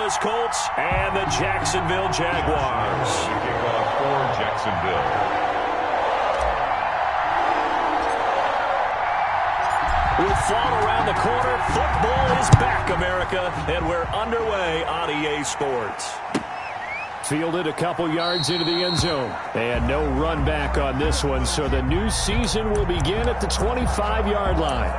Indianapolis Colts and the Jacksonville Jaguars. Kickoff for Jacksonville. With fall around the corner, football is back, America, and we're underway on EA Sports. Fielded a couple yards into the end zone, and no run back on this one, so the new season will begin at the 25-yard line.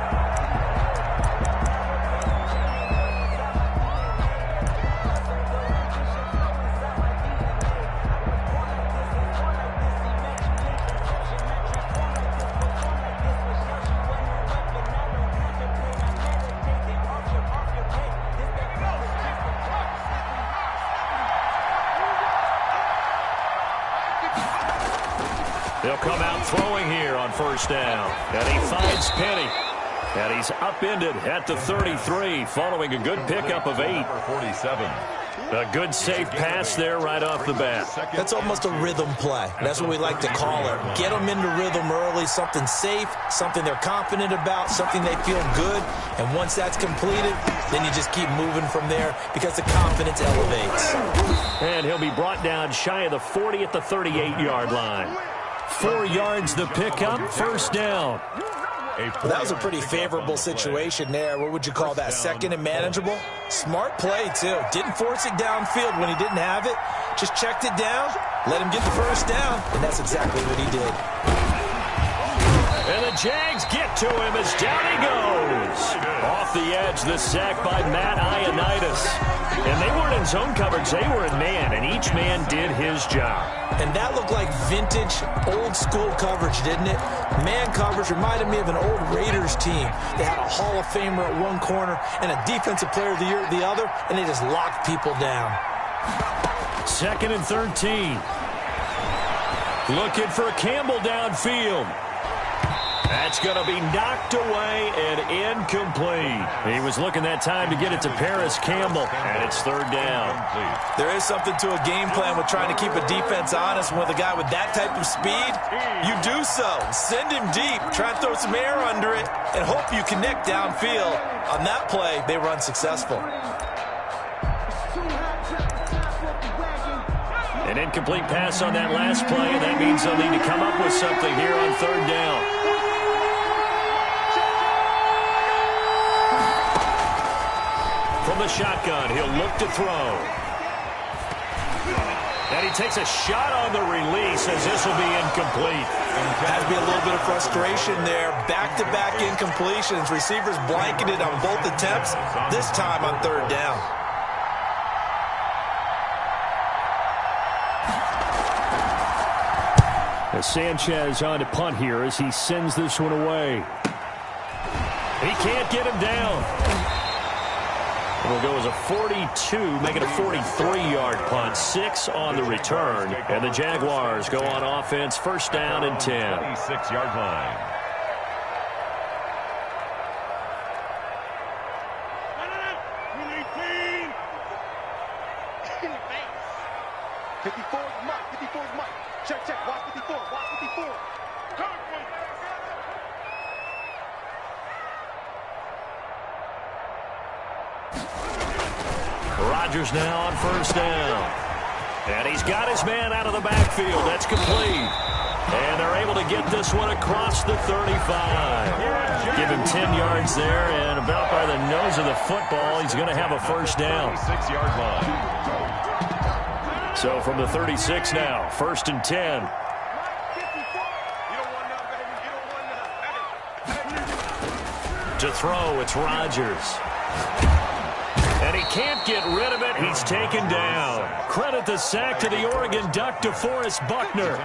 They'll come out throwing here on first down. And he finds Penny. And he's upended at the 33 following a good pickup of 8. 47. A good safe pass there right off the bat. That's almost a rhythm play. That's what we like to call it. Get them into rhythm early, something safe, something they're confident about, something they feel good. And once that's completed, then you just keep moving from there because the confidence elevates. And he'll be brought down shy of the 40 at the 38-yard line. 4 yards the pickup, first down. That was a pretty favorable situation there. What would you call that? Second and manageable? Smart play, too. Didn't force it downfield when he didn't have it. Just checked it down, let him get the first down, and that's exactly what he did. And the Jags get to him as down he goes. Off the edge, the sack by Matt Ioannidis. And they weren't in zone coverage, they were in man, and each man did his job. And that looked like vintage, old-school coverage, didn't it? Man coverage reminded me of an old Raiders team. They had a Hall of Famer at one corner and a Defensive Player of the Year at the other, and they just locked people down. 2nd and 13. Looking for Campbell downfield. That's going to be knocked away and incomplete. He was looking that time to get it to Paris Campbell, and it's 3rd down. There is something to a game plan with trying to keep a defense honest. With a guy with that type of speed, you do so. Send him deep, try and throw some air under it, and hope you connect downfield. On that play, they were unsuccessful. An incomplete pass on that last play, and that means they'll need to come up with something here on 3rd down. From the shotgun, he'll look to throw. And he takes a shot on the release as this will be incomplete. Has to be a little bit of frustration there. Back-to-back incompletions. Receivers blanketed on both attempts, this time on 3rd down. As Sanchez on to punt here as he sends this one away. He can't get him down. It'll go as a 42, make it a 43-yard punt. 6 on the return. And the Jaguars go on offense, first down and 10. 26-yard line. Rodgers now on first down. And he's got his man out of the backfield. That's complete. And they're able to get this one across the 35. Give him 10 yards there, and about by the nose of the football, he's going to have a first down. 36-yard line. So from the 36 now, 1st and 10. To throw, it's Rodgers. And he can't get rid of it. He's taken down. Credit the sack to the Oregon Duck, DeForest Buckner.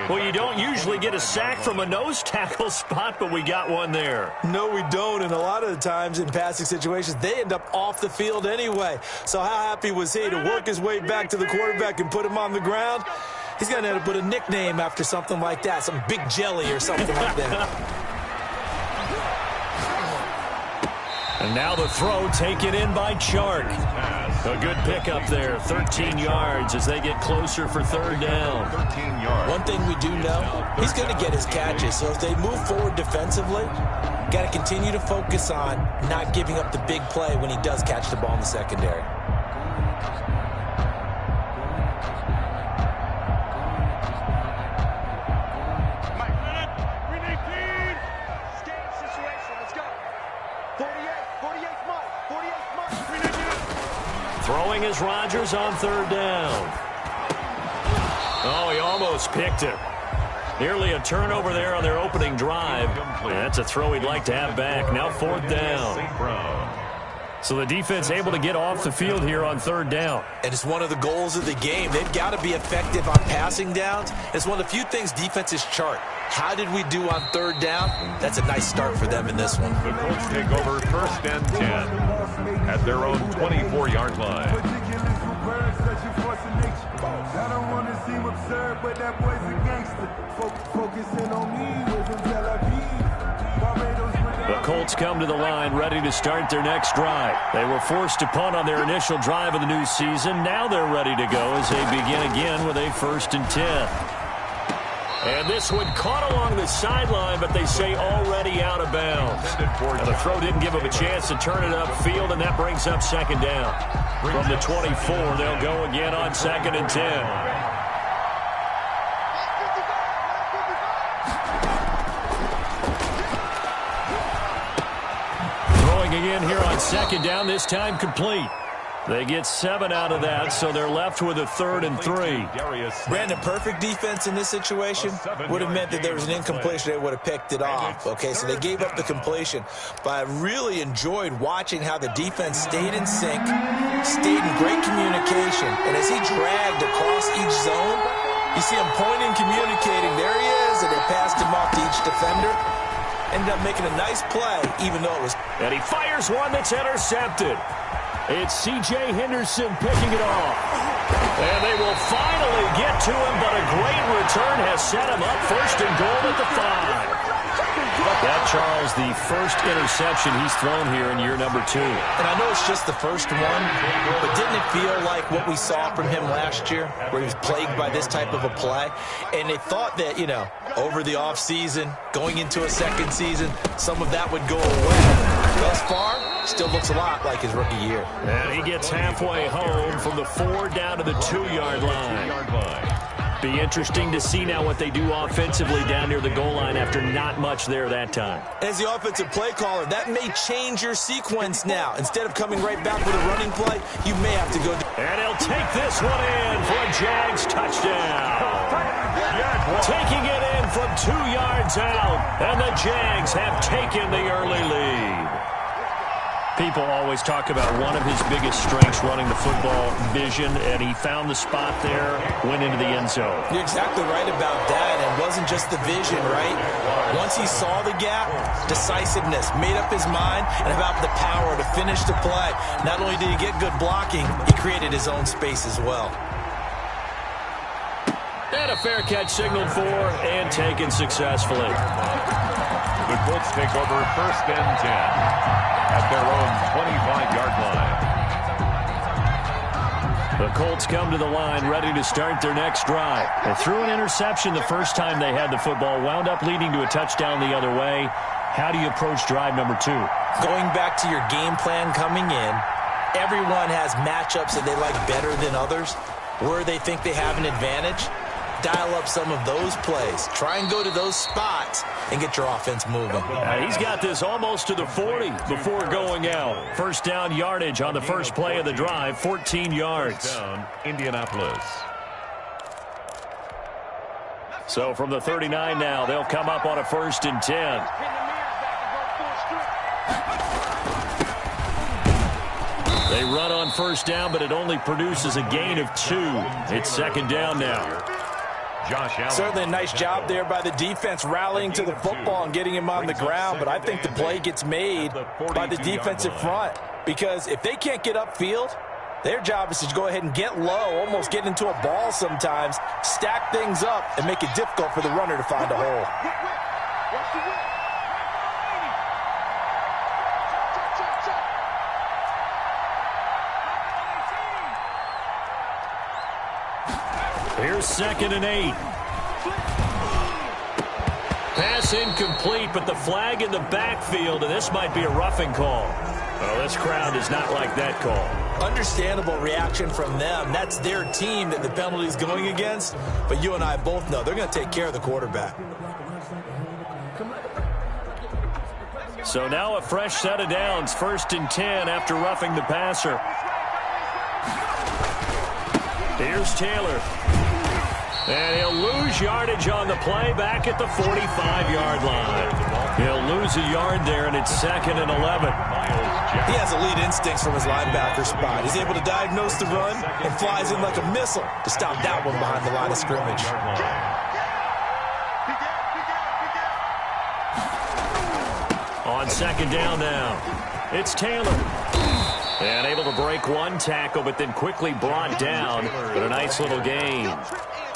Well, you don't usually get a sack from a nose tackle spot, but we got one there. No, we don't. And a lot of the times in passing situations, they end up off the field anyway. So how happy was he to work his way back to the quarterback and put him on the ground? He's going to have to put a nickname after something like that, some Big Jelly or something like that. And now the throw taken in by Chark. A good pickup there, 13 yards as they get closer for 3rd down. 13 yards. One thing we do know, he's going to get his catches. So as they move forward defensively, got to continue to focus on not giving up the big play when he does catch the ball in the secondary. Throwing is Rodgers on third down. Oh, he almost picked it. Nearly a turnover there on their opening drive. And that's a throw he'd like to have back. Now fourth down. So the defense able to get off the field here on third down. And it's one of the goals of the game. They've got to be effective on passing downs. It's one of the few things defenses chart. How did we do on third down? That's a nice start for them in this one. The Colts take over first and 10 at their own 24-yard line. I don't want to seem absurd, but that boy's a gangster. Focusing on me was in Tel Aviv. The Colts come to the line ready to start their next drive. They were forced to punt on their initial drive of the new season. Now they're ready to go as they begin again with a 1st and 10. And this one caught along the sideline, but they say already out of bounds. And the throw didn't give them a chance to turn it upfield, and that brings up 2nd down. From the 24, they'll go again on 2nd and 10. Again here on 2nd down, this time complete. They get 7 out of that, so they're left with a 3rd and 3. Brandon, perfect defense in this situation would have meant that there was an incompletion. They would have picked it off. Okay, so they gave up the completion. But I really enjoyed watching how the defense stayed in sync, stayed in great communication. And as he dragged across each zone, you see him pointing, communicating. There he is, and they passed him off to each defender. Ended up making a nice play, even though it was... And he fires one that's intercepted. It's C.J. Henderson picking it off. And they will finally get to him, but a great return has set him up 1st and goal at the 5. That, Charles, the first interception he's thrown here in year number 2. And I know it's just the first one, but didn't it feel like what we saw from him last year, where he was plagued by this type of a play? And they thought that, you know, over the offseason, going into a second season, some of that would go away. Thus far, still looks a lot like his rookie year. And he gets halfway home from the 4 down to the 2-yard line. Be interesting to see now what they do offensively down near the goal line after not much there that time. As the offensive play caller, that may change your sequence now. Instead of coming right back with a running play, you may have to go... And he'll take this one in for a Jags touchdown. Taking it in from 2 yards out, and the Jags have taken the early lead. People always talk about one of his biggest strengths running the football, vision, and he found the spot there, went into the end zone. You're exactly right about that. It wasn't just the vision, right? Once he saw the gap, decisiveness, made up his mind, and about the power to finish the play. Not only did he get good blocking, he created his own space as well. And a fair catch signaled for and taken successfully. The Colts take over 1st and 10 at their own 25-yard line. The Colts come to the line ready to start their next drive. They threw an interception the first time they had the football, wound up leading to a touchdown the other way. How do you approach drive number 2? Going back to your game plan coming in, everyone has matchups that they like better than others, where they think they have an advantage. Dial up some of those plays. Try and go to those spots and get your offense moving. He's got this almost to the 40 before going out. 1st down yardage on the first play of the drive, 14 yards. Down, Indianapolis. So from the 39 now, they'll come up on a 1st and 10. They run on 1st down, but it only produces a gain of 2. It's 2nd down now. Josh Allen. Certainly a nice job there by the defense rallying to the football and getting him on the ground, but I think the play gets made by the defensive front, because if they can't get upfield, their job is to go ahead and get low, almost get into a ball sometimes, stack things up, and make it difficult for the runner to find a hole. Here's 2nd and 8. Pass incomplete, but the flag in the backfield, and this might be a roughing call. Oh, this crowd does not like that call. Understandable reaction from them. That's their team that the penalty is going against, but you and I both know they're going to take care of the quarterback. So now a fresh set of downs, 1st and 10 after roughing the passer. Here's Taylor. And he'll lose yardage on the play back at the 45-yard line. He'll lose a yard there, and it's 2nd and 11. He has elite instincts from his linebacker spot. He's able to diagnose the run and flies in like a missile to stop that one behind the line of scrimmage. On 2nd down now, it's Taylor. And able to break one tackle, but then quickly brought down. But a nice little gain.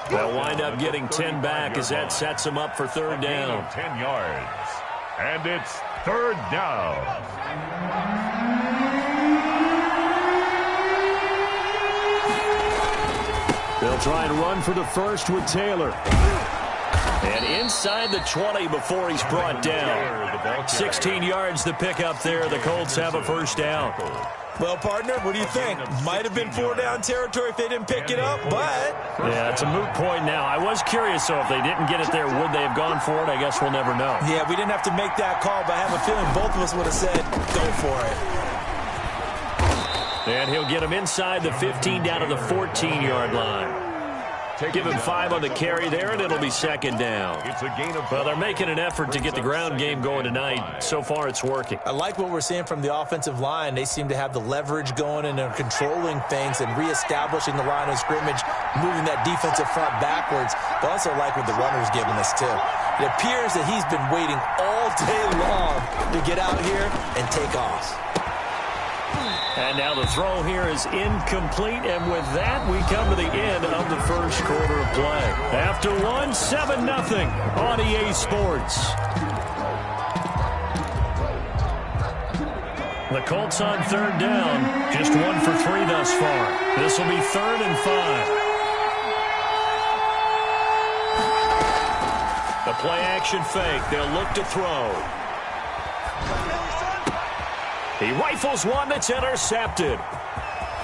They'll wind up getting 10 back as that sets them up for 3rd down. 10 yards. And it's 3rd down. They'll try and run for the first with Taylor. And inside the 20 before he's brought down. 16 yards to pick up there. The Colts have a 1st down. Well, partner, what do you think? Might have been 4-down territory if they didn't pick it up, but... Yeah, it's a moot point now. I was curious, so if they didn't get it there, would they have gone for it? I guess we'll never know. Yeah, we didn't have to make that call, but I have a feeling both of us would have said, go for it. And he'll get him inside the 15 down to the 14-yard line. Give him 5 on the carry there, and it'll be 2nd down. It's a gain of... Well, they're making an effort to get the ground game going tonight. So far, it's working. I like what we're seeing from the offensive line. They seem to have the leverage going, and they're controlling things and reestablishing the line of scrimmage, moving that defensive front backwards. But also like what the runner's giving us, too. It appears that he's been waiting all day long to get out here and take off. And now the throw here is incomplete, and with that, we come to the end of the 1st quarter of play. After one, 7-0 on EA Sports. The Colts on 3rd down, just 1 for 3 thus far. This will be 3rd and 5. The play-action fake. They'll look to throw. He rifles one that's intercepted.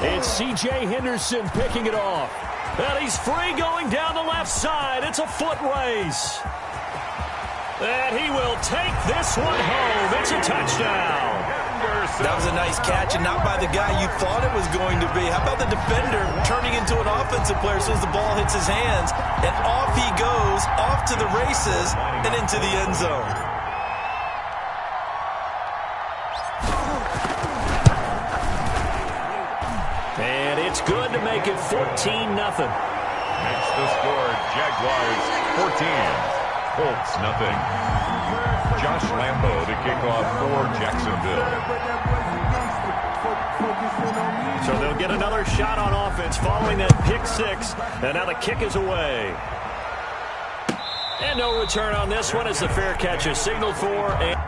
It's C.J. Henderson picking it off. And he's free going down the left side. It's a foot race. And he will take this one home. It's a touchdown. That was a nice catch, and not by the guy you thought it was going to be. How about the defender turning into an offensive player as soon as the ball hits his hands? And off he goes, off to the races, and into the end zone. And it's good to make it 14-0. That's the score. Jaguars 14. Colts nothing. Josh Lambo to kick off for Jacksonville. So they'll get another shot on offense following that pick 6. And now the kick is away. And no return on this one as the fair catch is signaled for. And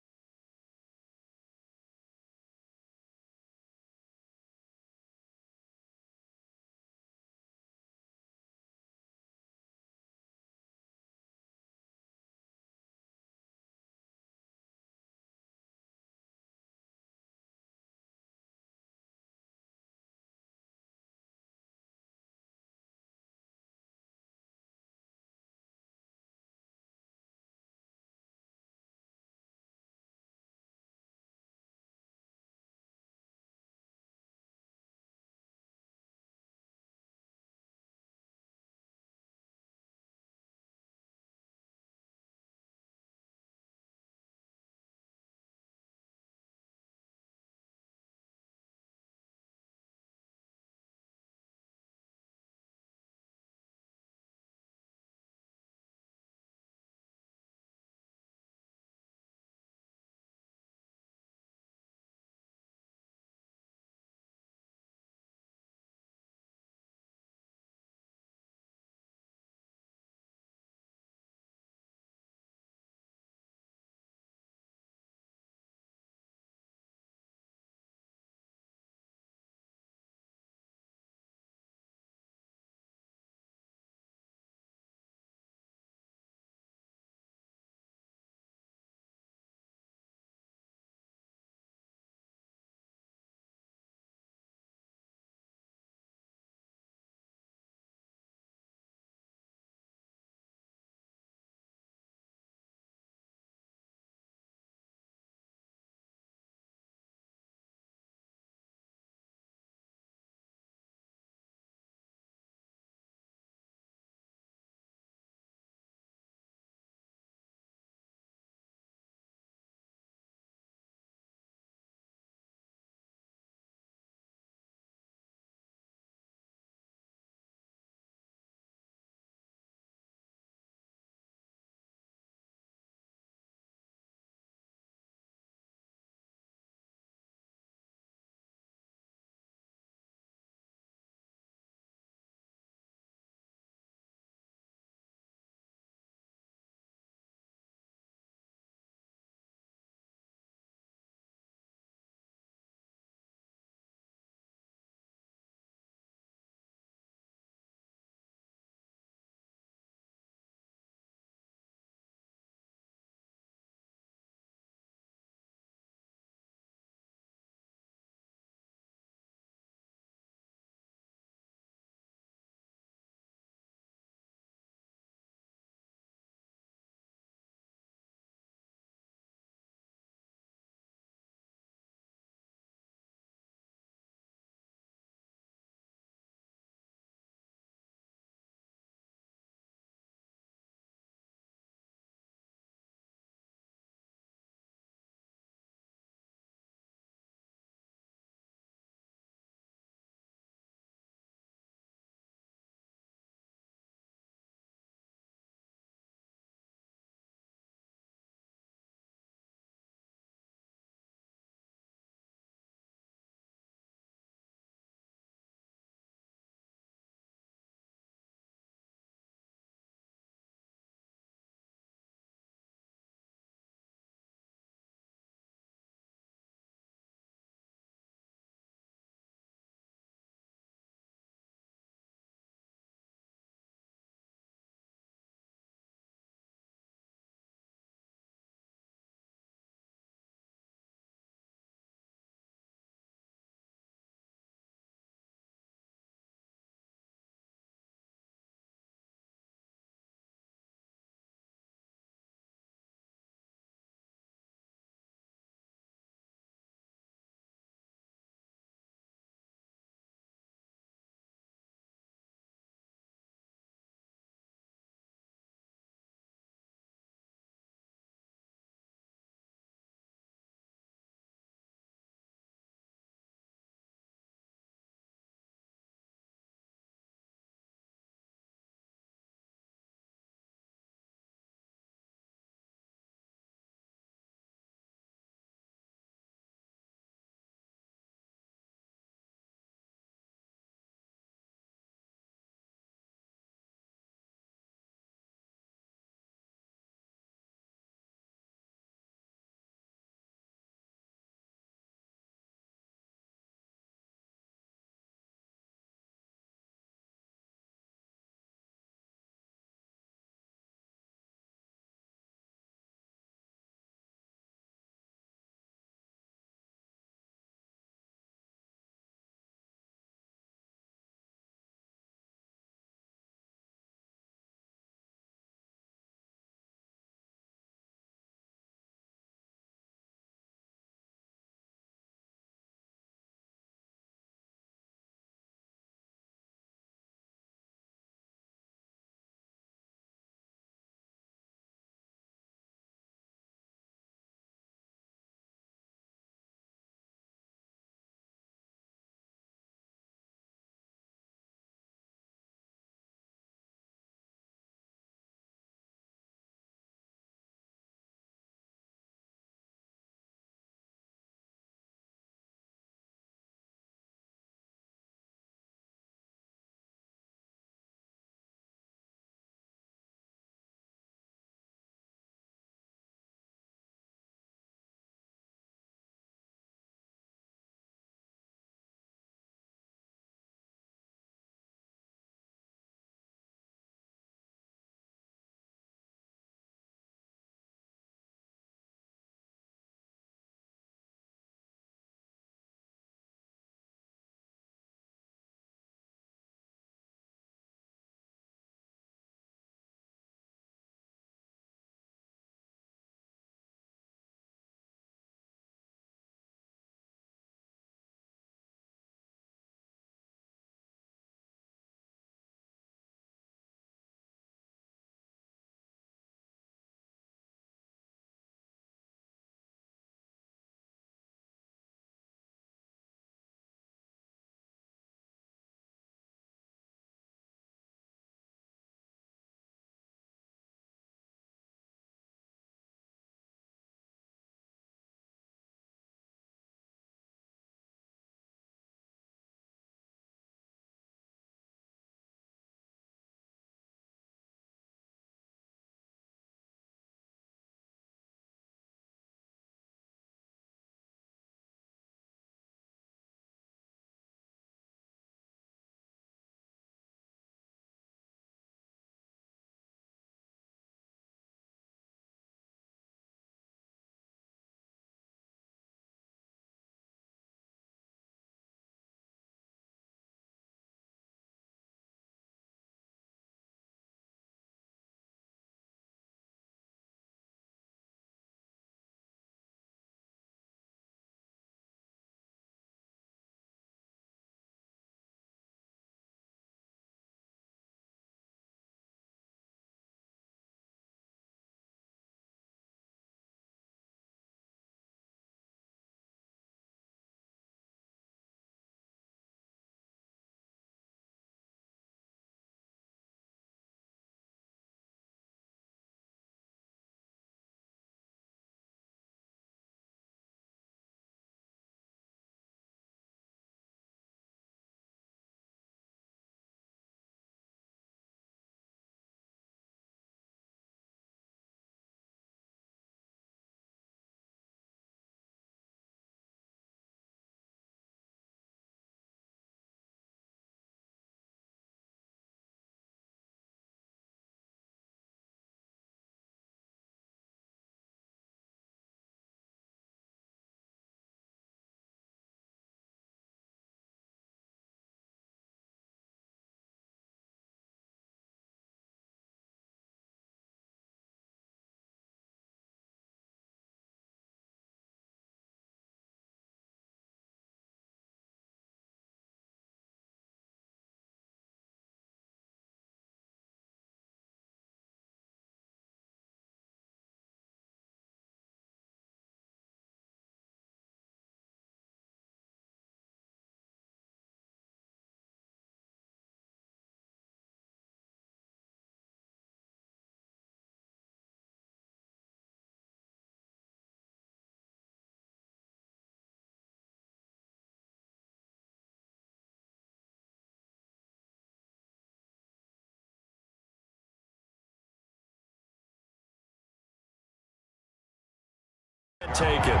taken.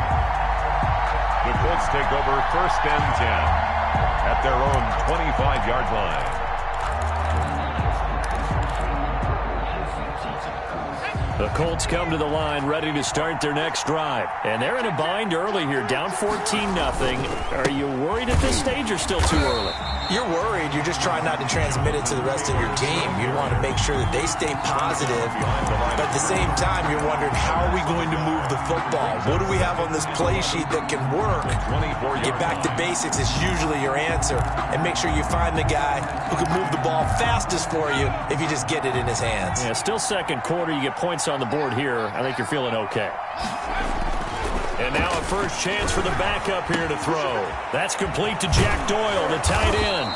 The Colts take over 1st and 10 at their own 25-yard line. The Colts come to the line ready to start their next drive. And they're in a bind early here, down 14-0. Are you worried at this stage or still too early? You're worried. You're just trying not to transmit it to the rest of your team. You want to make sure that they stay positive. But at the same time, you're wondering, how are we going to move the football? What do we have on this play sheet that can work? Get back to basics is usually your answer. And make sure you find the guy who can move the ball fastest for you if you just get it in his hands. Yeah, still second quarter. You get points on the board here. I think you're feeling okay. And now a first chance for the backup here to throw. That's complete to Jack Doyle, the tight end.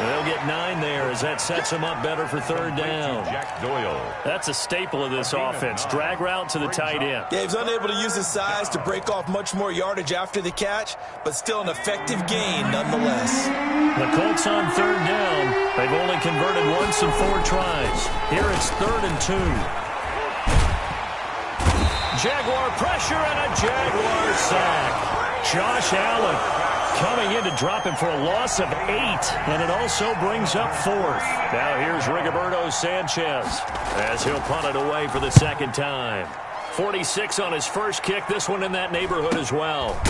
And they'll get 9 there as that sets him up better for 3rd down. Jack Doyle. That's a staple of this offense. Drag route to the tight end. Yeah, he was unable to use his size to break off much more yardage after the catch, but still an effective gain nonetheless. The Colts on 3rd down. They've only converted once in 4 tries. Here it's 3rd and 2. Jaguar pressure and a Jaguar sack. Josh Allen coming in to drop him for a loss of 8, and it also brings up 4th. Now here's Rigoberto Sanchez as he'll punt it away for the 2nd time. 46 on his first kick, this one in that neighborhood as well.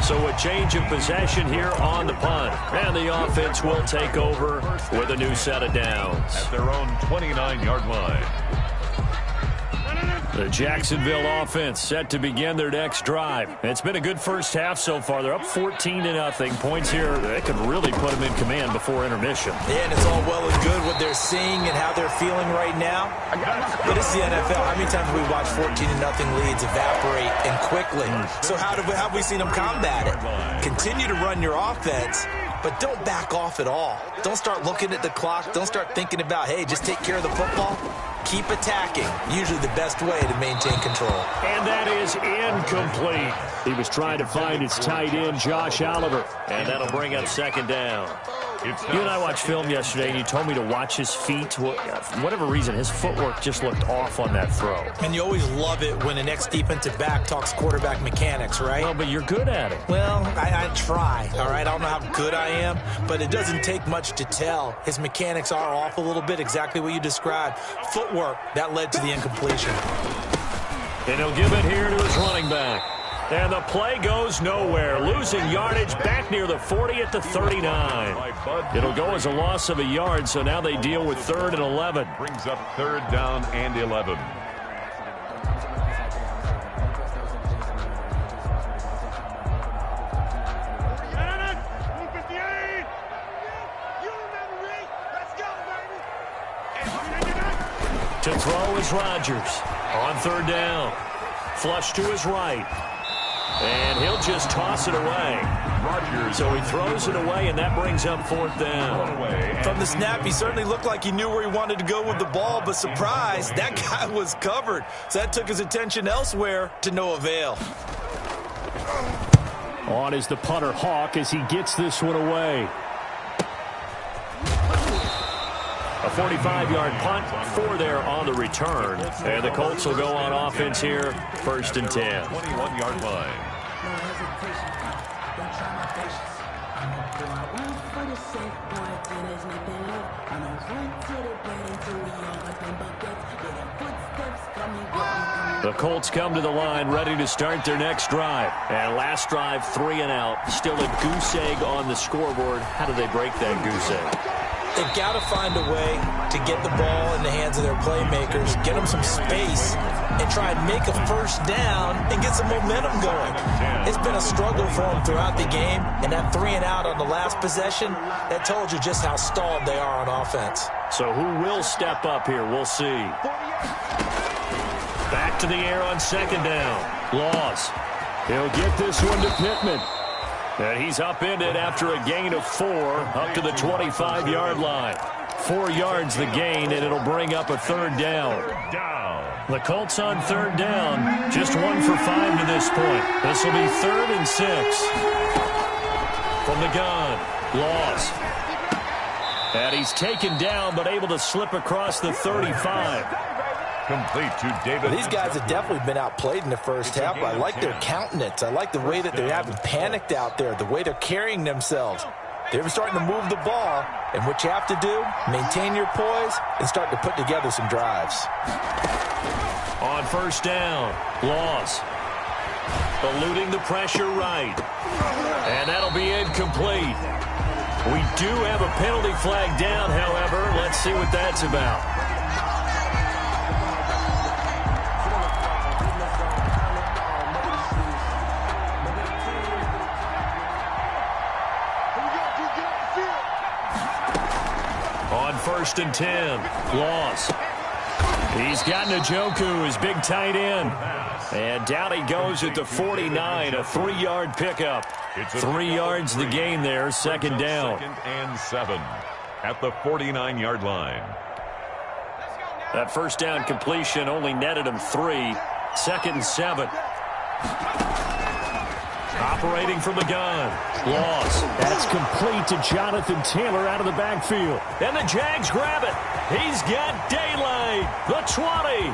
So a change of possession here on the punt, and the offense will take over with a new set of downs. At their own 29-yard line. The Jacksonville offense set to begin their next drive. It's been a good first half so far. They're up 14-0. Points here, they could really put them in command before intermission. Yeah, and it's all well and good what they're seeing and how they're feeling right now. But it's the NFL. How many times have we watched 14-0 leads evaporate and quickly? So how have we seen them combat it? Continue to run your offense, but don't back off at all. Don't start looking at the clock. Don't start thinking about, hey, just take care of the football. Keep attacking. Usually the best way to maintain control. And that is incomplete. He was trying to find his tight end, Josh Oliver. And that'll bring up 2nd down. You and I watched film yesterday, and you told me to watch his feet. For whatever reason, his footwork just looked off on that throw. And you always love it when an ex-defensive back talks quarterback mechanics, right? Well, but you're good at it. Well, I try, all right? I don't know how good I am, but it doesn't take much to tell. His mechanics are off a little bit, exactly what you described. Footwork, that led to the incompletion. And he'll give it here to his running back. And the play goes nowhere. Losing yardage back near the 40 at the 39. It'll go as a loss of a yard, so now they deal with 3rd and 11. Brings up 3rd down and 11. To throw is Rodgers on 3rd down. Flush to his right. And he'll just toss it away. Rodgers. So he throws it away, and that brings up 4th down. From the snap, he certainly looked like he knew where he wanted to go with the ball, but surprise, that guy was covered. So that took his attention elsewhere to no avail. On is the punter, Hawk, as he gets this one away. A 45-yard punt, 4 there on the return. And the Colts will go on offense here, 1st and 10. 21-yard line. The Colts come to the line ready to start their next drive. And last drive, 3 and out. Still a goose egg on the scoreboard. How do they break that goose egg? They've got to find a way to get the ball in the hands of their playmakers, get them some space, and try and make a first down and get some momentum going. It's been a struggle for them throughout the game, and that 3 and out on the last possession, that told you just how stalled they are on offense. So who will step up here? We'll see. Back to the air on 2nd down. Laws. He'll get this one to Pittman. And he's upended after a gain of 4 up to the 25-yard line. 4 yards the gain, and it'll bring up a 3rd down. The Colts on 3rd down, just 1 for 5 to this point. This will be 3rd and 6. From the gun, Laws. And he's taken down, but able to slip across the 35. Complete to David. These guys have definitely been outplayed in the first half, but I like their countenance. I like the way that they haven't panicked out there, the way they're carrying themselves. They're starting to move the ball, and what you have to do, maintain your poise and start to put together some drives. On first down, loss. Eluding the pressure right. And that'll be incomplete. We do have a penalty flag down, however. Let's see what that's about. On first and 10, loss. He's got Njoku, his big tight end. And down he goes at the 49, a 3-yard pickup. 3 yards the gain there, second down. 2nd and 7 at the 49-yard line. That first down completion only netted him 3. 2nd and 7. Operating from the gun. Loss. That's complete to Jonathan Taylor out of the backfield. And the Jags grab it. He's got daylight. The 20.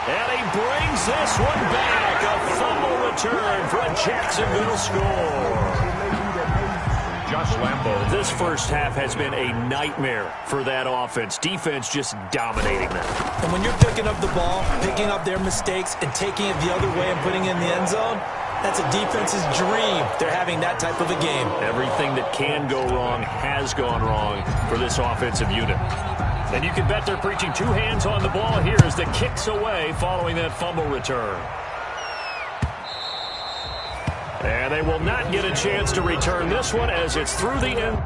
And he brings this one back. A fumble return for a Jacksonville score. Josh Lambo. This first half has been a nightmare for that offense. Defense just dominating them. And when you're picking up the ball, picking up their mistakes, and taking it the other way and putting it in the end zone, that's a defense's dream. They're having that type of a game. Everything that can go wrong has gone wrong for this offensive unit. And you can bet they're preaching 2 hands on the ball here as the kick's away following that fumble return. And they will not get a chance to return this one as it's through the end.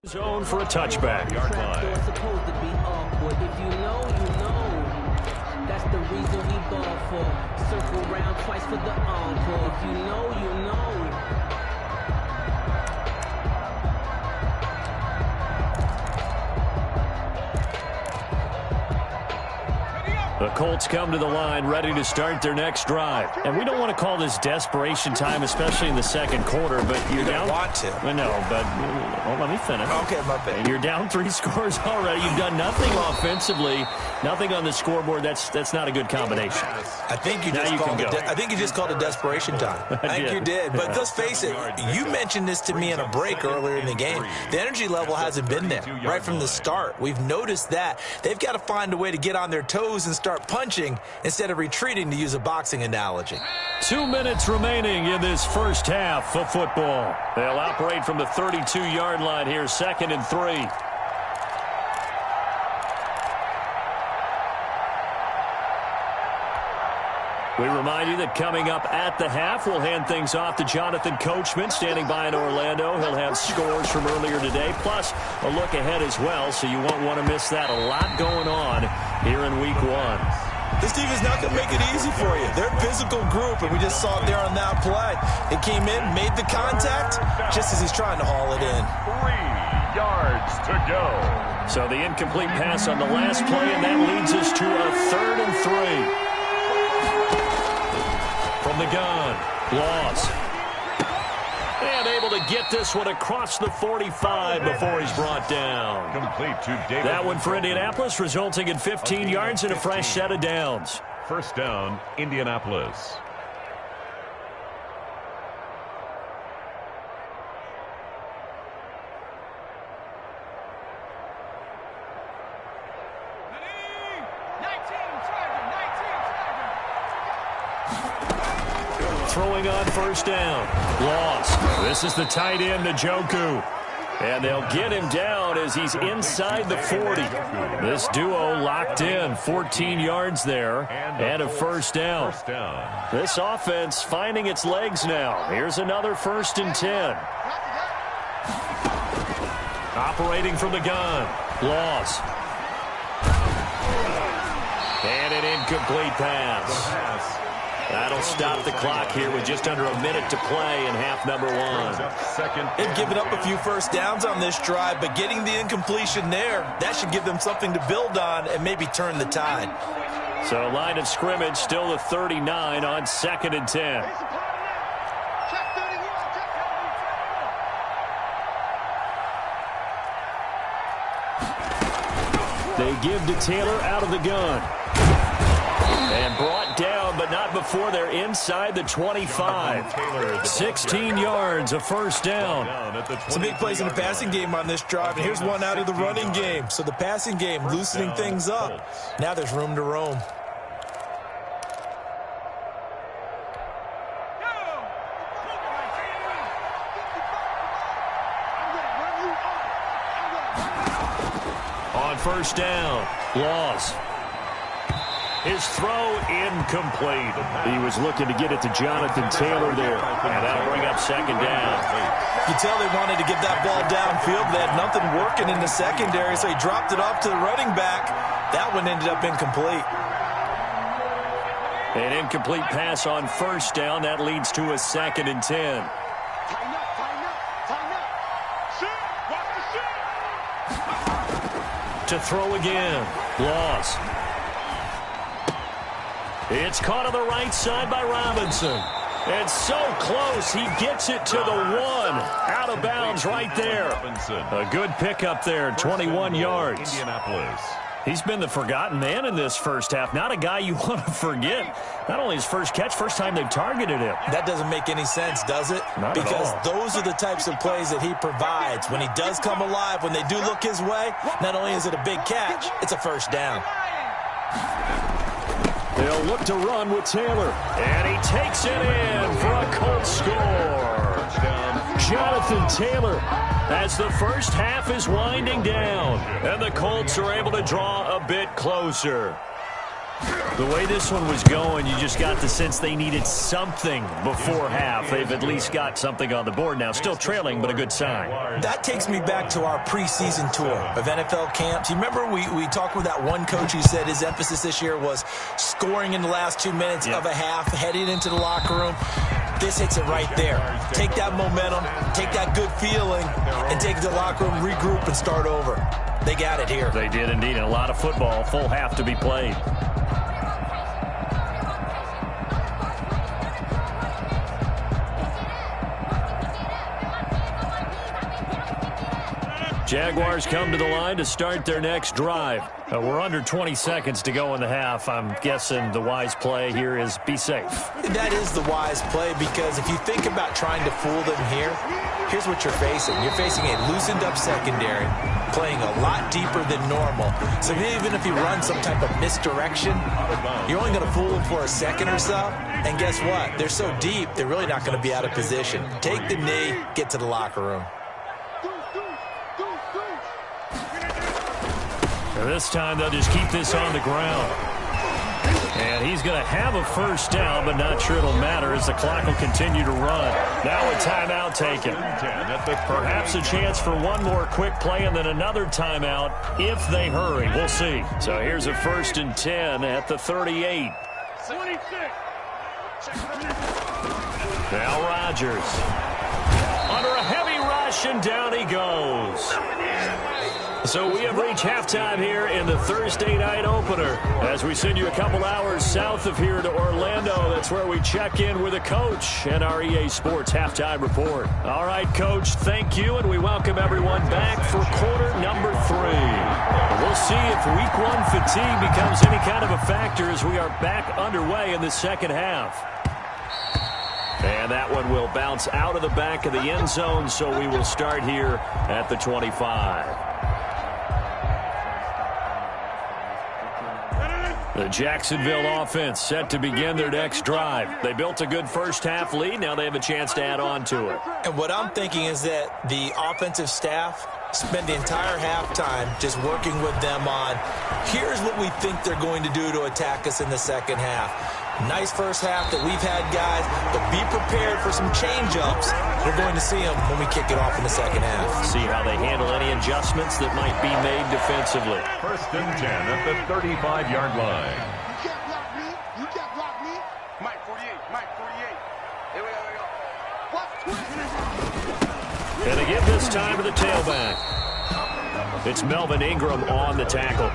Zone for a touchback. Supposed to be awkward. If you know, you know. That's the reason we ball for. Circle round twice for the encore. If you know, you know. The Colts come to the line ready to start their next drive. And we don't want to call this desperation time, especially in the second quarter, but you're down. Want to. I know, but let me finish. Okay, my bad. And you're down 3 scores already. You've done nothing offensively, nothing on the scoreboard. That's not a good combination. I think you just called it desperation time. I think you did. But let's face it, you mentioned this to me in a break earlier in the game. The energy level hasn't been there right from the start. We've noticed that. They've got to find a way to get on their toes and start punching instead of retreating, to use a boxing analogy. 2 minutes remaining in this first half of football. They'll operate from the 32-yard line here, 2nd and 3. We remind you that coming up at the half, we'll hand things off to Jonathan Coachman, standing by in Orlando. He'll have scores from earlier today, plus a look ahead as well, so you won't want to miss that. A lot going on here in Week 1. This team is not going to make it easy for you. They're a physical group, and we just saw it there on that play. They came in, made the contact, just as he's trying to haul it in. 3 yards to go. So the incomplete pass on the last play, and that leads us to a 3rd and 3. From the gun, loss. And able to get this one across the 45 before he's brought down. Complete to David. That one for Indianapolis, resulting in 15 yards and a fresh set of downs. First down, Indianapolis. Throwing on first down. Loss. This is the tight end, Njoku. And they'll get him down as he's inside the 40. This duo locked in, 14 yards there, and a first down. This offense finding its legs now. Here's another 1st and 10. Operating from the gun. Loss. And an incomplete pass. That'll stop the clock here with just under a minute to play in half number 1. They've given up a few first downs on this drive, but getting the incompletion there, that should give them something to build on and maybe turn the tide. So line of scrimmage still the 39 on 2nd and 10. They give to Taylor out of the gun. And brought down, but not before they're inside the 25. 16 yards, a first down. Some big plays in the passing game on this drive, and here's one out of the running game. So the passing game loosening things up. Now there's room to roam. On first down, Laws. His throw incomplete. He was looking to get it to Jonathan Taylor there, and that'll bring up 2nd down. You can tell they wanted to get that ball downfield. They had nothing working in the secondary, so he dropped it off to the running back. That one ended up incomplete. An incomplete pass on first down. That leads to a 2nd and 10. To throw again. Loss. It's caught on the right side by Robinson. And so close, he gets it to the 1. Out of bounds right there. A good pickup there, 21 yards. He's been the forgotten man in this first half. Not a guy you want to forget. Not only his first catch, first time they've targeted him. That doesn't make any sense, does it? Not because at all. Those are the types of plays that he provides. When he does come alive, when they do look his way, not only is it a big catch, it's a first down. They'll look to run with Taylor. And he takes it in for a Colts score. Jonathan Taylor, as the first half is winding down. And the Colts are able to draw a bit closer. The way this one was going, you just got the sense they needed something before half. They've at least got something on the board now. Still trailing, but a good sign. That takes me back to our preseason tour of NFL camps. You remember we talked with that one coach who said his emphasis this year was scoring in the last 2 minutes of a half, heading into the locker room. This hits it right there. Take that momentum, take that good feeling, and take it to the locker room, regroup, and start over. They got it here. They did indeed, and a lot of football, full half to be played. Jaguars come to the line to start their next drive. We're under 20 seconds to go in the half. I'm guessing the wise play here is be safe. That is the wise play, because if you think about trying to fool them here, here's what you're facing. You're facing a loosened up secondary, playing a lot deeper than normal. So even if you run some type of misdirection, you're only going to fool them for a second or so. And guess what? They're so deep, they're really not going to be out of position. Take the knee, get to the locker room. This time they'll just keep this on the ground. And he's going to have a first down, but not sure it'll matter as the clock will continue to run. Now a timeout taken. Perhaps a chance for one more quick play and then another timeout if they hurry. We'll see. So here's a 1st and 10 at the 38. 26. Now Rodgers. Under a heavy rush, and down he goes. So we have reached halftime here in the Thursday night opener as we send you a couple hours south of here to Orlando. That's where we check in with a coach and our EA Sports halftime report. All right, Coach, thank you, and we welcome everyone back for quarter number 3. We'll see if week 1 fatigue becomes any kind of a factor as we are back underway in the second half. And that one will bounce out of the back of the end zone, so we will start here at the 25. The Jacksonville offense set to begin their next drive. They built a good first-half lead. Now they have a chance to add on to it. And what I'm thinking is that the offensive staff spend the entire halftime just working with them on, here's what we think they're going to do to attack us in the second half. Nice first half that we've had, guys, but be prepared for some change-ups. We're going to see them when we kick it off in the second half. See how they handle any adjustments that might be made defensively. 1st and 10 at the 35-yard line. You can't block me. You can't block me. Mike 48. Mike 48. Here we go. Watch Twitch. And they give this time to the tailback. It's Melvin Ingram on the tackle.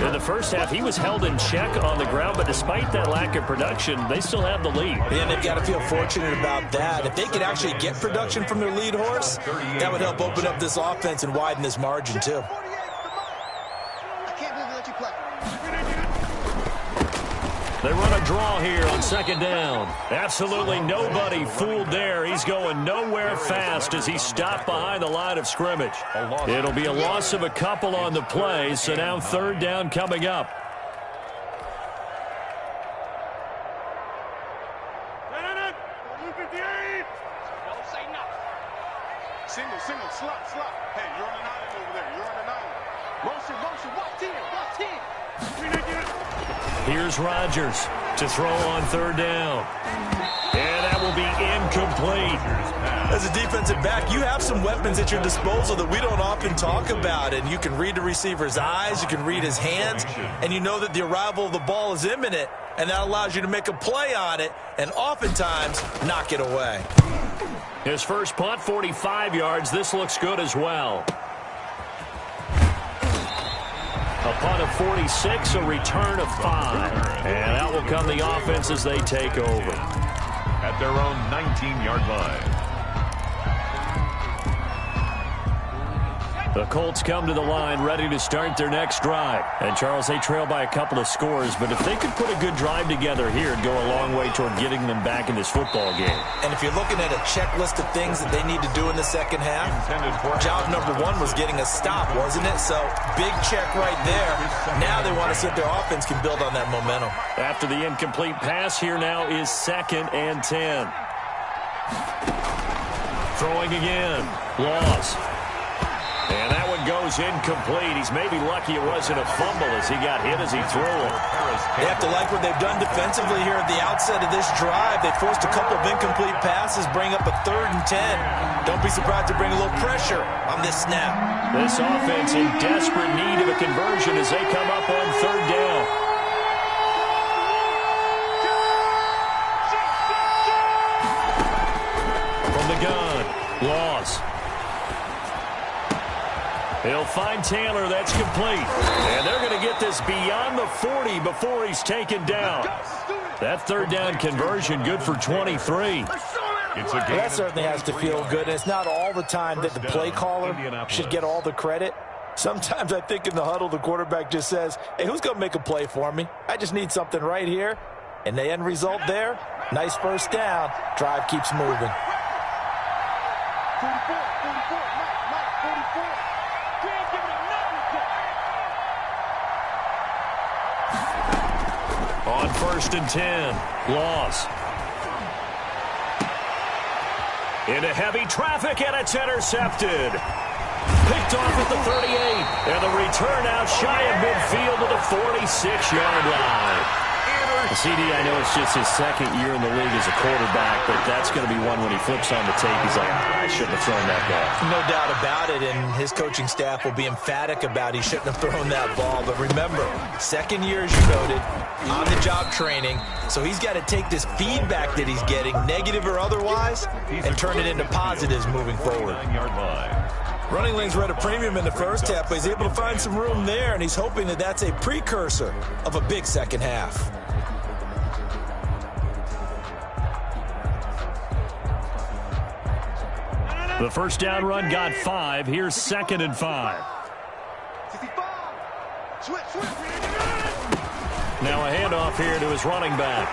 In the first half, he was held in check on the ground, but despite that lack of production, they still have the lead. And they've got to feel fortunate about that. If they could actually get production from their lead horse, that would help open up this offense and widen this margin, too. I can't believe they let you play. They run a draw here on 2nd down. Absolutely nobody fooled there. He's going nowhere fast as he stopped behind the line of scrimmage. It'll be a loss of a couple on the play, so now 3rd down coming up. Single, slot. Hey, you're on an island over there. You're on an island. Motion, watch 10. Here's Rodgers to throw on 3rd down. And that will be incomplete. As a defensive back, you have some weapons at your disposal that we don't often talk about. And you can read the receiver's eyes, you can read his hands, and you know that the arrival of the ball is imminent. And that allows you to make a play on it and oftentimes knock it away. His first punt, 45 yards. This looks good as well. A punt of 46, a return of 5. And out will come the offense as they take over. At their own 19-yard line. The Colts come to the line ready to start their next drive. And, Charles, they trail by a couple of scores, but if they could put a good drive together here, it'd go a long way toward getting them back in this football game. And if you're looking at a checklist of things that they need to do in the second half, job number 1 was getting a stop, wasn't it? So, big check right there. Now they want to see if their offense can build on that momentum. After the incomplete pass, here now is 2nd and 10. Throwing again. Loss. And that one goes incomplete. He's maybe lucky it wasn't a fumble as he got hit as he threw it. They have to like what they've done defensively here at the outset of this drive. They forced a couple of incomplete passes, bring up a 3rd and 10. Don't be surprised to bring a little pressure on this snap. This offense in desperate need of a conversion as they come up on 3rd down. From the gun, Loss. He'll find Taylor. That's complete. And they're going to get this beyond the 40 before he's taken down. That 3rd down conversion good for 23. That certainly has to feel good. And it's not all the time that the play caller should get all the credit. Sometimes I think in the huddle, the quarterback just says, hey, who's going to make a play for me? I just need something right here. And the end result there, nice first down. Drive keeps moving. 44, Mike 44. Can't give it another go. On 1st and 10, Loss. Into heavy traffic, and it's intercepted. Picked off at the 38, and the return out shy of midfield to the 46-yard line. CD, I know it's just his 2nd year in the league as a quarterback, but that's going to be one when he flips on the tape. He's like, I shouldn't have thrown that ball. No doubt about it, and his coaching staff will be emphatic about he shouldn't have thrown that ball. But remember, 2nd year, as you noted, on-the-job training, so he's got to take this feedback that he's getting, negative or otherwise, and turn it into positives moving forward. Running lanes were at a premium in the first half, but he's able to find some room there, and he's hoping that that's a precursor of a big second half. The first down run got 5. Here's 2nd and 5. Switch. Now a handoff here to his running back.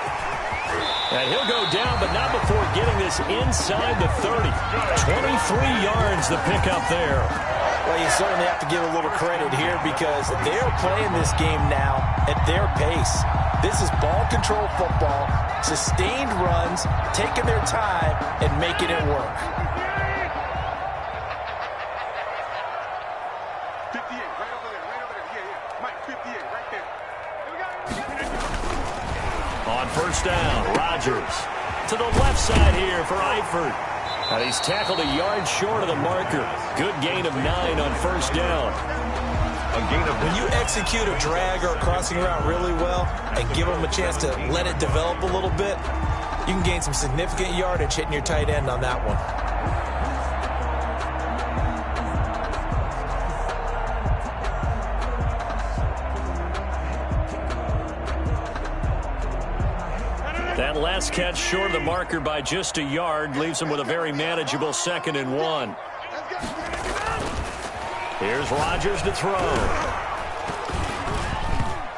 And he'll go down, but not before getting this inside the 30. 23 yards the pickup there. Well, you certainly have to give a little credit here because they're playing this game now at their pace. This is ball control football, sustained runs, taking their time, and making it work. 58, right over there. Yeah. Mike, 58, right there. On first down, Rodgers to the left side here for Eifert. And he's tackled a yard short of the marker. Good gain of 9 on first down. When you execute a drag or a crossing route really well and give them a chance to let it develop a little bit, you can gain some significant yardage hitting your tight end on that one. That last catch short of the marker by just a yard leaves him with a very manageable 2nd and 1. Here's Rodgers to throw.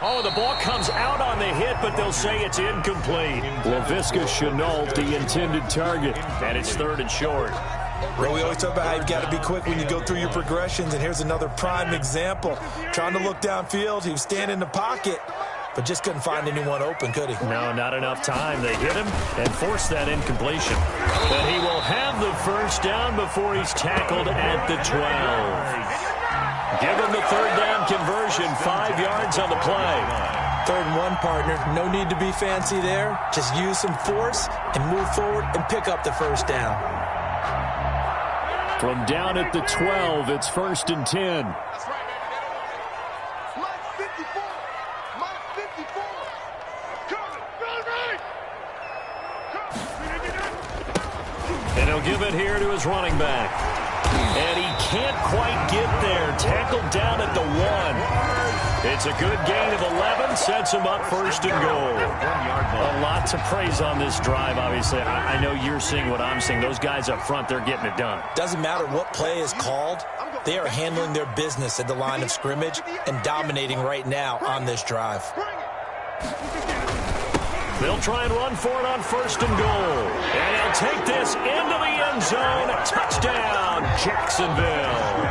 Oh, the ball comes out on the hit, but they'll say it's incomplete. Laviska Shenault, the intended target, and it's 3rd and short. Well, we always talk about how you've got to be quick when you go through your progressions, and here's another prime example. Trying to look downfield, he was standing in the pocket, but just couldn't find anyone open, could he? No, not enough time. They hit him and forced that incompletion. But he will have the first down before he's tackled at the 12. Give him the 3rd down conversion, 5 yards on the play. 3rd and 1, partner. No need to be fancy there. Just use some force and move forward and pick up the first down. From down at the 12, it's 1st and 10. That's right, baby. Mike 54. Mike 54. Come. And he'll give it here to his running back. And he can't quite get there. Tackled down at the 1. It's a good gain of 11. Sets him up 1st and goal. A lot to praise on this drive, obviously. I know you're seeing what I'm seeing. Those guys up front, they're getting it done. Doesn't matter what play is called. They are handling their business at the line of scrimmage and dominating right now on this drive. They'll try and run for it on 1st and goal. And he'll take this into the end zone. Touchdown, Jacksonville.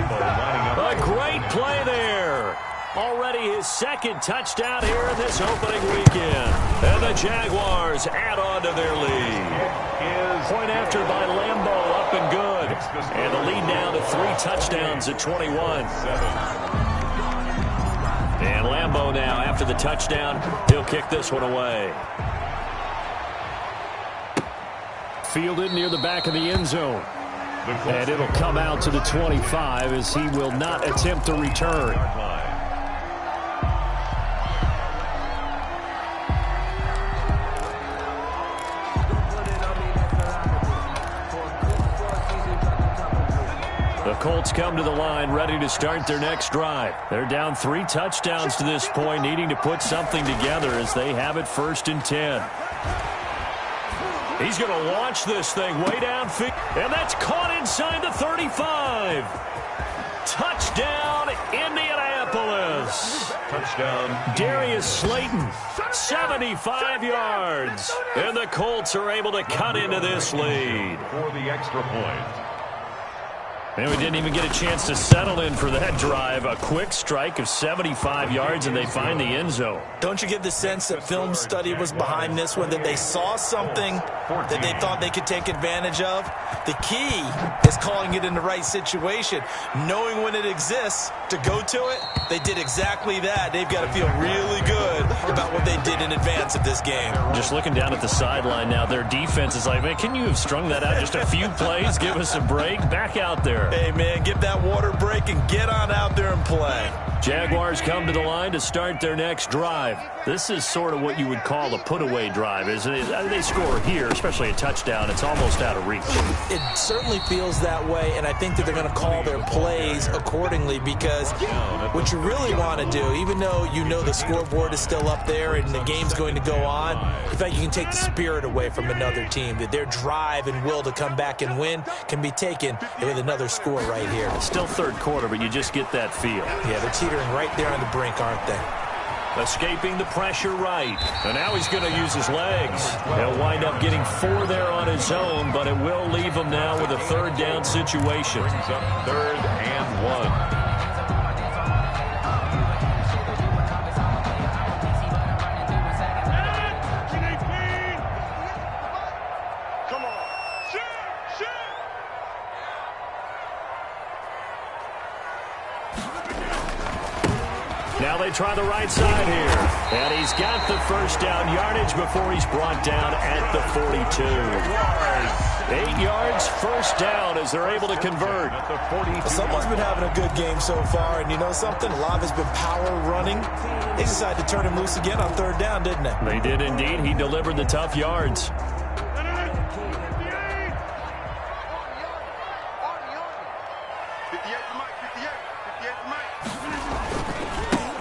A great play there. Already his 2nd touchdown here in this opening weekend. And the Jaguars add on to their lead. Point after by Lambeau, up and good. And the lead now to 3 touchdowns at 21. And Lambeau now, after the touchdown, he'll kick this one away. Fielded near the back of the end zone. And it'll come out to the 25 as he will not attempt to return. The Colts come to the line ready to start their next drive. They're down 3 touchdowns to this point, needing to put something together as they have it 1st and 10. He's going to launch this thing way downfield, and that's caught inside the 35. Touchdown, Indianapolis. Touchdown. Darius Slayton, 75 yards. And the Colts are able to cut into this lead. For the extra point. And we didn't even get a chance to settle in for that drive. A quick strike of 75 yards, and they find the end zone. Don't you get the sense that film study was behind this one, that they saw something that they thought they could take advantage of? The key is calling it in the right situation, knowing when it exists to go to it. They did exactly that. They've got to feel really good about what they did in advance of this game. Just looking down at the sideline now, their defense is like, man, can you have strung that out just a few plays? Give us a break. Back out there. Hey, man, give that water break and get on out there and play. Jaguars come to the line to start their next drive. This is sort of what you would call a put-away drive. They score here, especially a touchdown. It's almost out of reach. It certainly feels that way, and I think that they're going to call their plays accordingly because what you really want to do, even though you know the scoreboard is still up there and the game's going to go on, in fact, you can take the spirit away from another team. That their drive and will to come back and win can be taken with another score right here. It's still 3rd quarter, but you just get that feel. Yeah, they're teetering right there on the brink, aren't they? Escaping the pressure right. And now he's going to use his legs. He'll wind up getting 4 there on his own, but it will leave him now with a third down situation. Brings up 3rd and 1. Now they try the right side here. And he's got the first down yardage before he's brought down at the 42. 8 yards, first down as they're able to convert. At the 42. Someone's been having a good game so far, and you know something? A lot of it's been power running. They decided to turn him loose again on 3rd down, didn't they? They did indeed. He delivered the tough yards.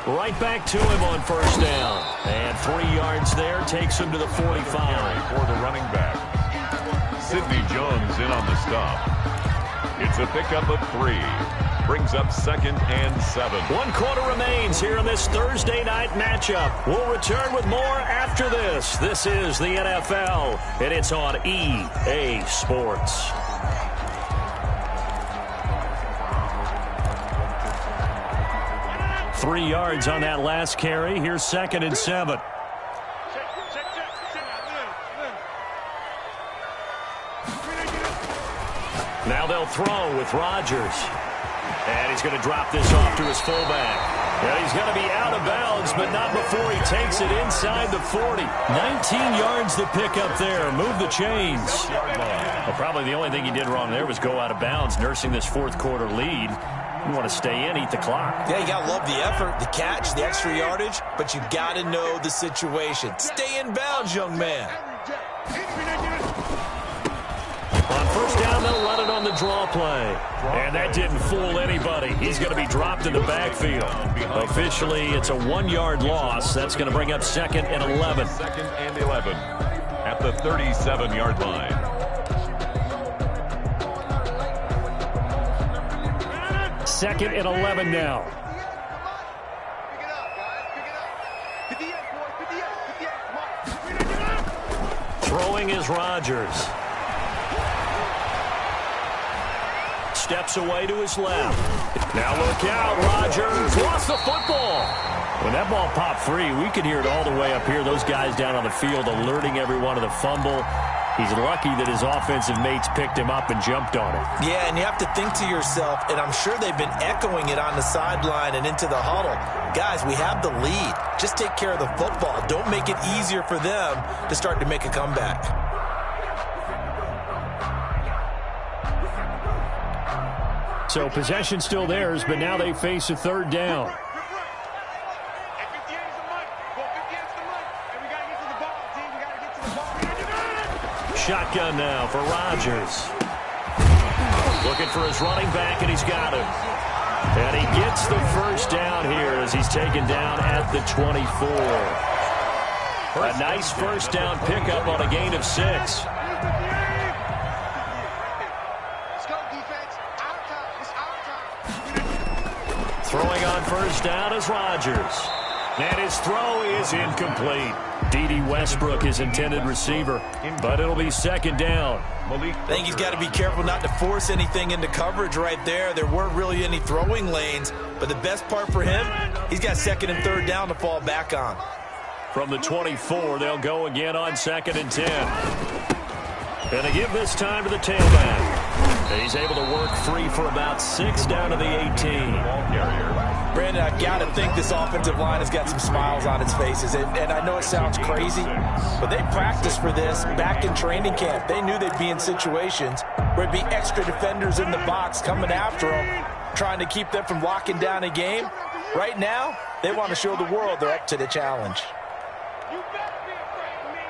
Right back to him on first down. And 3 yards there takes him to the 45. For the running back. Sidney Jones in on the stop. It's a pickup of 3. Brings up 2nd and 7. 1 quarter remains here in this Thursday night matchup. We'll return with more after this. This is the NFL, and it's on EA Sports. Three yards on that last carry. Here's 2nd and 7. Now they'll throw with Rodgers. And he's going to drop this off to his fullback. Well, he's going to be out of bounds, but not before he takes it inside the 40. 19 yards to pick up there. Move the chains. Well, probably the only thing he did wrong there was go out of bounds, nursing this 4th quarter lead. You want to stay in, eat the clock. Yeah, you got to love the effort, the catch, the extra yardage, but you got to know the situation. Stay in bounds, young man. On first down, they'll run it on the draw play. And that didn't fool anybody. He's going to be dropped in the backfield. Officially, it's a 1-yard loss. That's going to bring up 2nd and 11. 2nd and 11 at the 37-yard line. Second and 11 now. Throwing is Rodgers. Steps away to his left. Now look out, Rodgers lost the football. When that ball popped free, we could hear it all the way up here. Those guys down on the field alerting everyone of the fumble. He's lucky that his offensive mates picked him up and jumped on it. Yeah, and you have to think to yourself, and I'm sure they've been echoing it on the sideline and into the huddle. Guys, we have the lead. Just take care of the football. Don't make it easier for them to start to make a comeback. So possession still theirs, but now they face a 3rd down. Shotgun now for Rodgers. Looking for his running back, and he's got him. And he gets the first down here as he's taken down at the 24. A nice first down pickup on a gain of 6. Throwing on first down is Rodgers. And his throw is incomplete. D.D. Westbrook, his intended receiver, but it'll be 2nd down. I think he's got to be careful not to force anything into coverage right there. There weren't really any throwing lanes, but the best part for him, he's got 2nd and 3rd down to fall back on. From the 24, they'll go again on 2nd and 10. And they give this time to the tailback. He's able to work free for about 6 down to the 18. Brandon, I've got to think this offensive line has got some smiles on its faces. And I know it sounds crazy, but they practiced for this back in training camp. They knew they'd be in situations where it'd be extra defenders in the box coming after them, trying to keep them from locking down a game. Right now, they want to show the world they're up to the challenge. You better be afraid of me.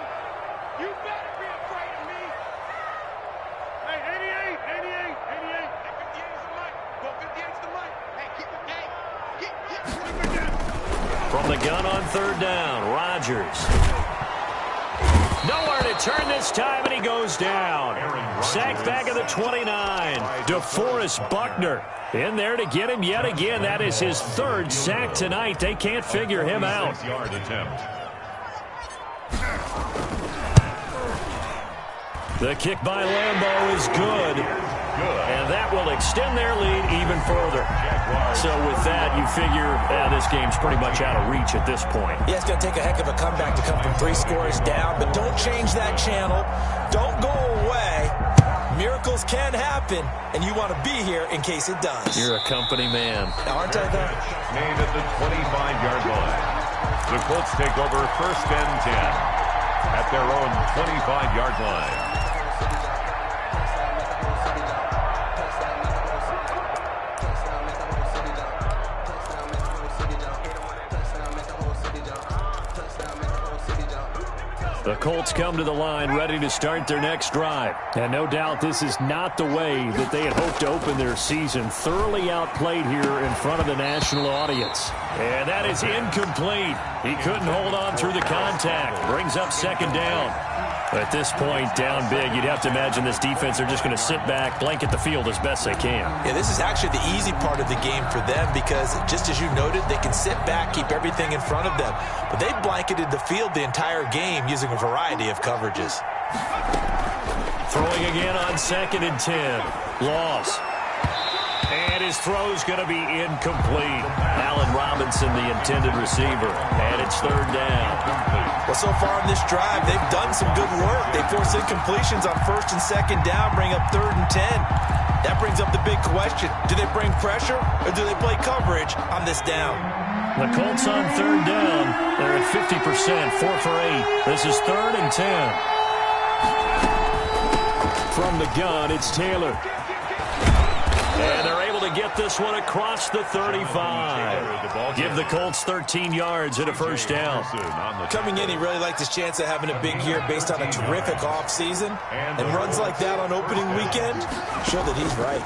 You better be afraid of me. Hey, 88. Hey, 58 is the mic. Go 58 is the mic. Hey, get. From the gun on 3rd down, Rodgers. Nowhere to turn this time, and he goes down. Sacked back at the 29. DeForest Buckner in there to get him yet again. That is his third sack tonight. They can't figure him out. The kick by Lambeau is good. And that will extend their lead even further. So with that, you figure this game's pretty much out of reach at this point. Yeah, it's going to take a heck of a comeback to come from 3 scores down, but don't change that channel. Don't go away. Miracles can happen, and you want to be here in case it does. You're a company man. Aren't I, though? Made at the 25-yard line. The Colts take over 1st and 10 at their own 25-yard line. The Colts come to the line ready to start their next drive. And no doubt this is not the way that they had hoped to open their season. Thoroughly outplayed here in front of the national audience. And that is incomplete. He couldn't hold on through the contact. Brings up 2nd down. At this point, down big, you'd have to imagine this defense are just going to sit back, blanket the field as best they can. Yeah, this is actually the easy part of the game for them because, just as you noted, they can sit back, keep everything in front of them. But they blanketed the field the entire game using a variety of coverages. Throwing again on 2nd and 10. Loss. And his throw's going to be incomplete. Allen Robinson, the intended receiver. And it's 3rd down. Well, so far in this drive, they've done some good work. They force incompletions on 1st and 2nd down, bring up 3rd and 10. That brings up the big question. Do they bring pressure or do they play coverage on this down? The Colts on 3rd down. They're at 50%, 4 for 8. This is 3rd and 10. From the gun, it's Taylor. And they're able to get this one across the 35. Give the Colts 13 yards and a 1st down. Coming in, he really liked his chance of having a big year based on a terrific offseason. And runs like that on opening weekend show that he's right.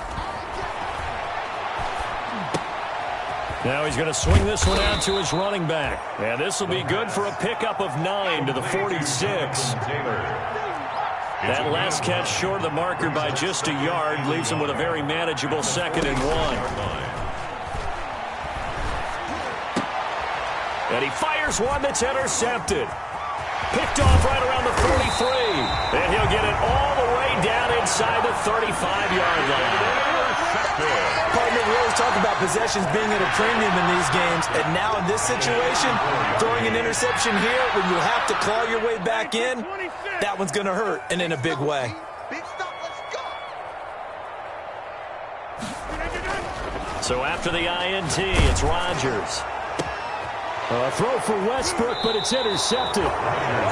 Now he's going to swing this one out to his running back. And this will be good for a pickup of 9 to the 46. That last catch short of the marker by just a yard leaves him with a very manageable 2nd and 1. And he fires one that's intercepted. Picked off right around the 43. And he'll get it all the way down inside the 35-yard line. Partner, we always talk about possessions being at a premium in these games, and now in this situation, throwing an interception here when you have to claw your way back in, that one's going to hurt, and in a big way. Big stop, let's go. So after the INT, it's Rodgers. A throw for Westbrook, but it's intercepted.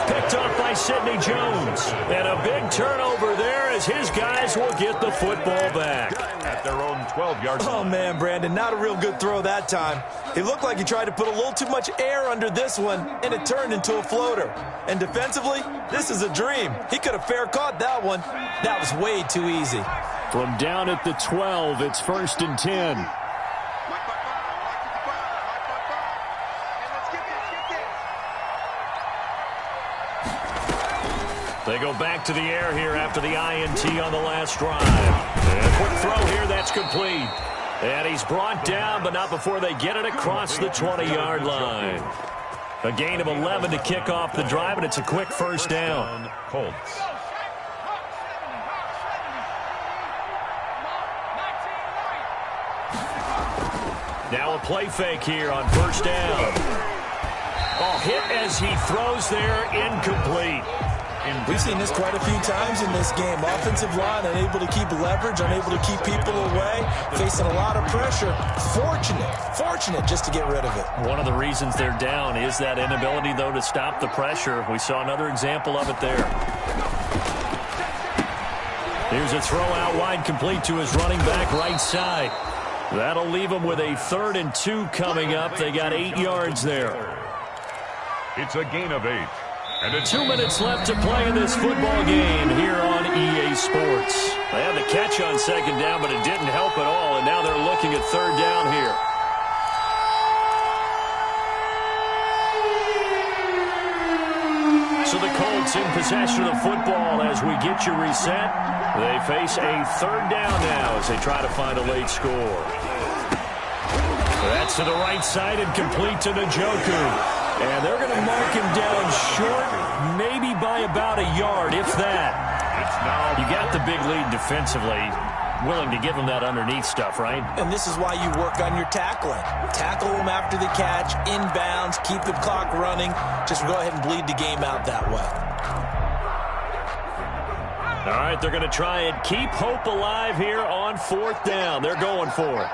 Picked off by Sidney Jones. And a big turnover there as his guys will get the football back. At their own 12-yard line. Oh, man, Brandon, not a real good throw that time. He looked like he tried to put a little too much air under this one, and it turned into a floater. And defensively, this is a dream. He could have fair caught that one. That was way too easy. From down at the 12, it's 1st and 10. They go back to the air here after the INT on the last drive. And a quick throw here, that's complete. And he's brought down, but not before they get it across the 20-yard line. A gain of 11 to kick off the drive, and it's a quick 1st down. Colts. Now a play fake here on 1st down. Oh, hit as he throws there, incomplete. We've seen this quite a few times in this game. Offensive line unable to keep leverage, unable to keep people away, facing a lot of pressure. Fortunate just to get rid of it. One of the reasons they're down is that inability, though, to stop the pressure. We saw another example of it there. Here's a throw out wide, complete to his running back right side. That'll leave them with a 3rd and 2 coming up. They got 8 yards there. It's a gain of 8. And 2 minutes left to play in this football game here on EA Sports. They had the catch on 2nd down, but it didn't help at all, and now they're looking at 3rd down here. So the Colts Patriots in possession of the football as we get you reset. They face a third down now as they try to find a late score. That's to the right side and complete to Njoku. And they're going to mark him down short, maybe by about a yard, if that. You got the big lead defensively. Willing to give him that underneath stuff, right? And this is why you work on your tackling. Tackle him after the catch, inbounds, keep the clock running. Just go ahead and bleed the game out that way. All right, they're going to try and keep hope alive here on fourth down. They're going for it.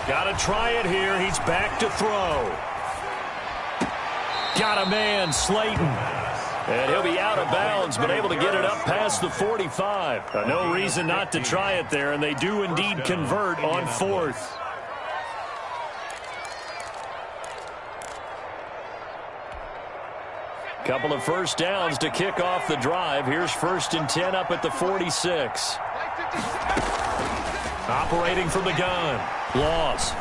Got to try it here. He's back to throw. Got a man, Slayton. And he'll be out of bounds, but able to get it up past the 45. No reason not to try it there, and they do indeed convert on fourth. Couple of first downs to kick off the drive. Here's 1st and 10 up at the 46. Operating from the gun. Loss.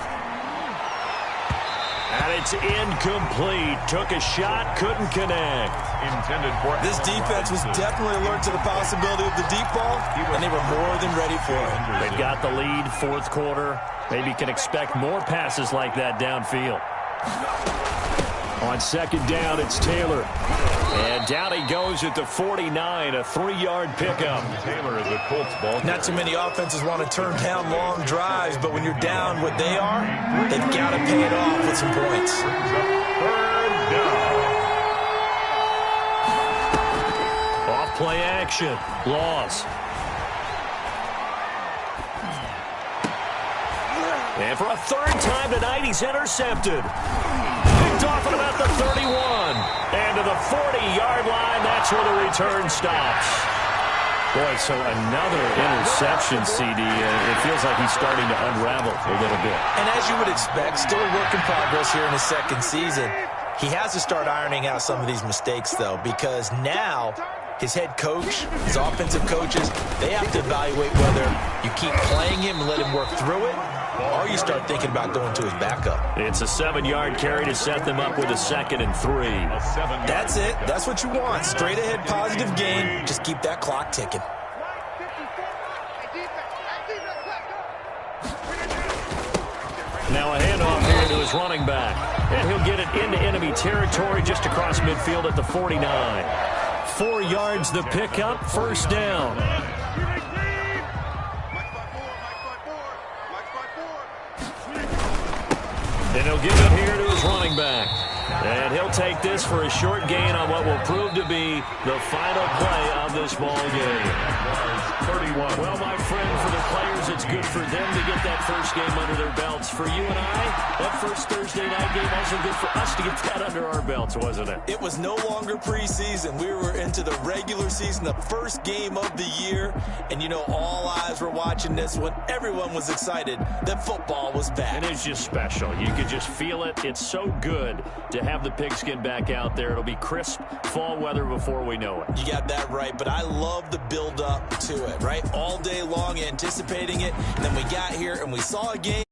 And it's incomplete. Took a shot, couldn't connect. Intended for this defense was definitely alert to the possibility of the deep ball, and they were more than ready for it. They've got the lead, fourth quarter. Maybe can expect more passes like that downfield. On second down, it's Taylor. And down he goes at the 49, a 3-yard pickup. Taylor is a Colts ball. Not too many offenses want to turn down long drives, but when you're down what they are, they've got to pay it off with some points. Third down. Off play action. Loss. And for a third time tonight, he's intercepted. Off at about the 31. And to the 40-yard line, that's where the return stops. Boy, so another interception, CD. It feels like he's starting to unravel a little bit. And as you would expect, still a work in progress here in his second season. He has to start ironing out some of these mistakes, though, because now his head coach, his offensive coaches, they have to evaluate whether you keep playing him and let him work through it, or you start thinking about going to his backup. It's a 7-yard carry to set them up with a 2nd and 3. That's it. That's what you want. Straight ahead, positive game. Just keep that clock ticking. Now a handoff here to his running back. And he'll get it into enemy territory just across midfield at the 49. 4 yards the pickup, first down. And he'll give it here to his running back. And he'll take this for a short gain on what will prove to be the final play of this ball game. 31. Well, my friend, for the players, it's good for them to get that first game under their belts. For you and I, that first Thursday night game also good for us to get that under our belts, wasn't it? It was no longer preseason. We were into the regular season, the first game of the year. And, you know, all eyes were watching this one. Everyone was excited that football was back. And it's just special. You could just feel it. It's so good to have the pigskin back out there. It'll be crisp fall weather before we know it. You got that right, but I love the build-up to it, right? All day long anticipating it, and then we got here and we saw a game